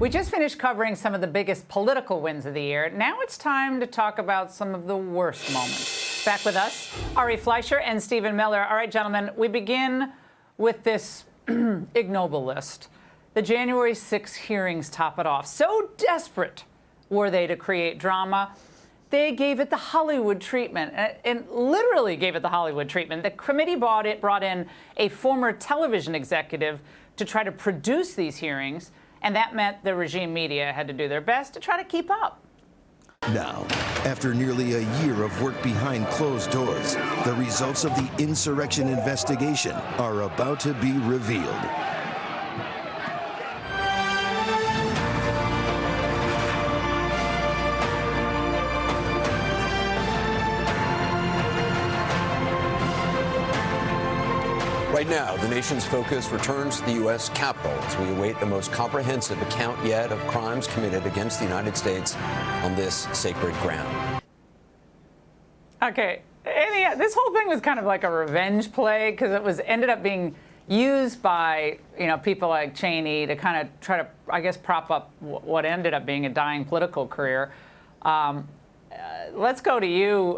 We just finished covering some of the biggest political wins of the year. Now it's time to talk about some of the worst moments. Back with us, Ari Fleischer and Stephen Miller. All right, gentlemen, we begin with this ignoble list. The January 6 hearings top it off. So desperate were they to create drama, they gave it the Hollywood treatment, and literally gave it the Hollywood treatment. The committee brought in a former television executive to try to produce these hearings, and that meant the regime media had to do their best to try to keep up. Now, after nearly a year of work behind closed doors, the results of the insurrection investigation are about to be revealed. Right now, the nation's focus returns to the U.S. Capitol as we await the most comprehensive account yet of crimes committed against the United States on this sacred ground. Okay, this whole thing was kind of like a revenge play because it ended up being used by people like Cheney to kind of try to, I guess, prop up what ended up being a dying political career. Let's go to you,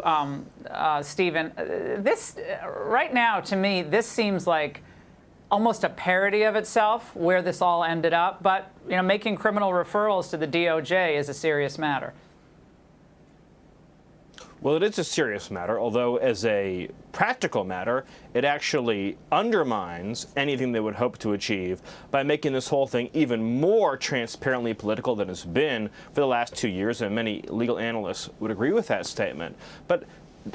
Stephen. This, right now, to me, this seems like almost a parody of itself, where this all ended up. But, making criminal referrals to the DOJ is a serious matter. Well, it is a serious matter, although as a practical matter, it actually undermines anything they would hope to achieve by making this whole thing even more transparently political than it's been for the last 2 years, and many legal analysts would agree with that statement. But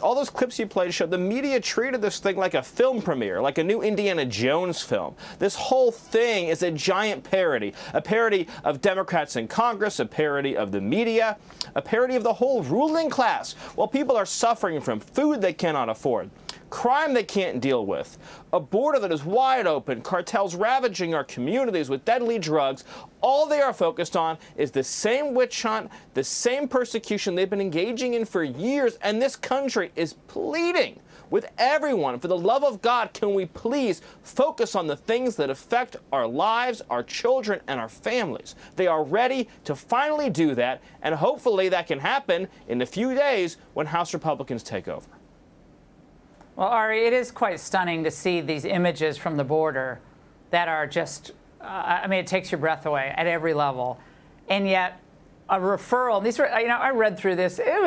all those clips you played showed the media treated this thing like a film premiere, like a new Indiana Jones film. This whole thing is a giant parody, a parody of Democrats in Congress, a parody of the media, a parody of the whole ruling class, while people are suffering from food they cannot afford, crime they can't deal with, a border that is wide open, cartels ravaging our communities with deadly drugs. All they are focused on is the same witch hunt, the same persecution they've been engaging in for years, and this country is pleading with everyone, for the love of God, can we please focus on the things that affect our lives, our children, and our families? They are ready to finally do that, and hopefully that can happen in a few days when House Republicans take over. Well, Ari, it is quite stunning to see these images from the border that are just, it takes your breath away at every level. And yet, a referral, these were, I read through this, it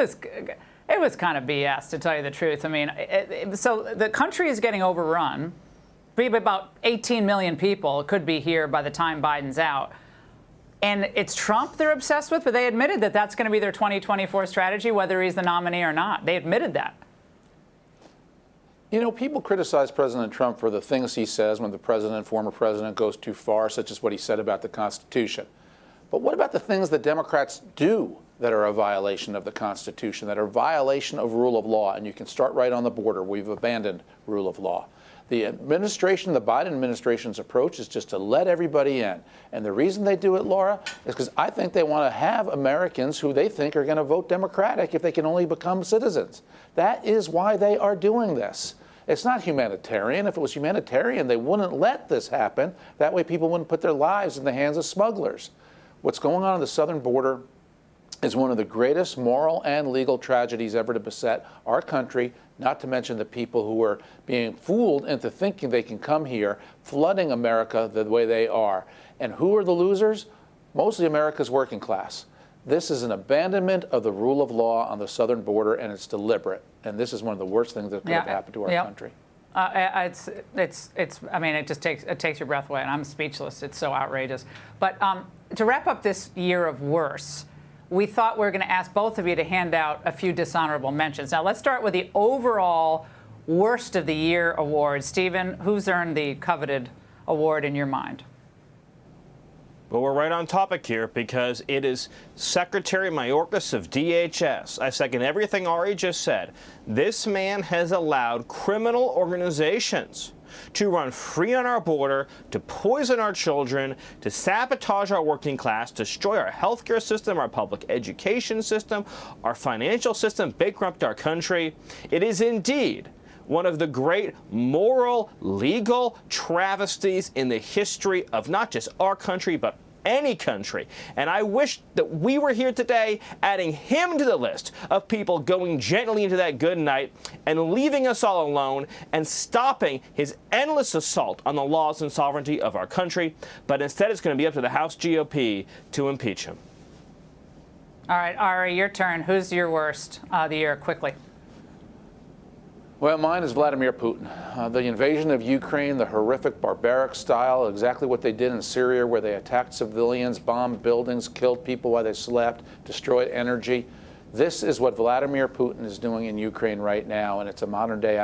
was kind of BS, to tell you the truth. So the country is getting overrun. Maybe about 18 million people could be here by the time Biden's out. And it's Trump they're obsessed with, but they admitted that that's going to be their 2024 strategy, whether he's the nominee or not. They admitted that. People criticize President Trump for the things he says when the former president, goes too far, such as what he said about the Constitution. But what about the things that Democrats do that are a violation of the Constitution, that are a violation of rule of law? And you can start right on the border. We've abandoned rule of law. The administration, the Biden administration's approach is just to let everybody in. And the reason they do it, Laura, is because I think they want to have Americans who they think are going to vote Democratic if they can only become citizens. That is why they are doing this. It's not humanitarian. If it was humanitarian, they wouldn't let this happen. That way people wouldn't put their lives in the hands of smugglers. What's going on the southern border is one of the greatest moral and legal tragedies ever to beset our country, not to mention the people who are being fooled into thinking they can come here, flooding America the way they are. And who are the losers? Mostly America's working class. This is an abandonment of the rule of law on the southern border, and it's deliberate. And this is one of the worst things that could have happened to our country. It just takes your breath away, and I'm speechless. It's so outrageous. But to wrap up this year of worse, we thought we were going to ask both of you to hand out a few dishonorable mentions. Now, let's start with the overall worst of the year award. Stephen, who's earned the coveted award in your mind? Well, we're right on topic here because it is Secretary Mayorkas of DHS. I second everything Ari just said. This man has allowed criminal organizations to run free on our border, to poison our children, to sabotage our working class, destroy our healthcare system, our public education system, our financial system, bankrupt our country. It is indeed one of the great moral, legal travesties in the history of not just our country, but any country. And I wish that we were here today adding him to the list of people going gently into that good night and leaving us all alone and stopping his endless assault on the laws and sovereignty of our country. But instead, it's going to be up to the House GOP to impeach him. All right, Ari, your turn. Who's your worst of the year? Quickly. Well, mine is Vladimir Putin. The invasion of Ukraine, the horrific, barbaric style, exactly what they did in Syria, where they attacked civilians, bombed buildings, killed people while they slept, destroyed energy. This is what Vladimir Putin is doing in Ukraine right now, and it's a modern-day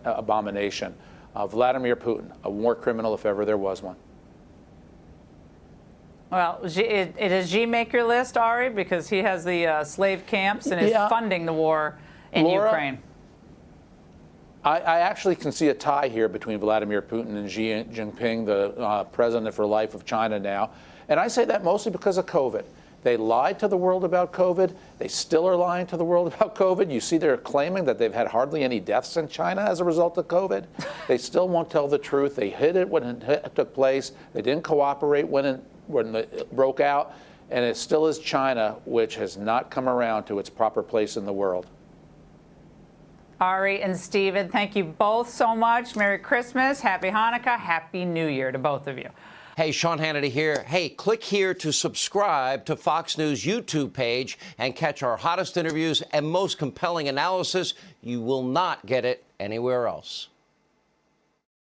abomination. Vladimir Putin, a war criminal if ever there was one. Well, does G make your list, Ari, because he has the slave camps and is funding the war in Ukraine? I actually can see a tie here between Vladimir Putin and Xi Jinping, the president for life of China now. And I say that mostly because of COVID. They lied to the world about COVID. They still are lying to the world about COVID. You see they're claiming that they've had hardly any deaths in China as a result of COVID. They still won't tell the truth. They hid it when it took place. They didn't cooperate when it broke out. And it still is China, which has not come around to its proper place in the world. Ari and Stephen, thank you both so much. Merry Christmas, Happy Hanukkah, Happy New Year to both of you. Hey, Sean Hannity here. Hey, click here to subscribe to Fox News YouTube page and catch our hottest interviews and most compelling analysis. You will not get it anywhere else.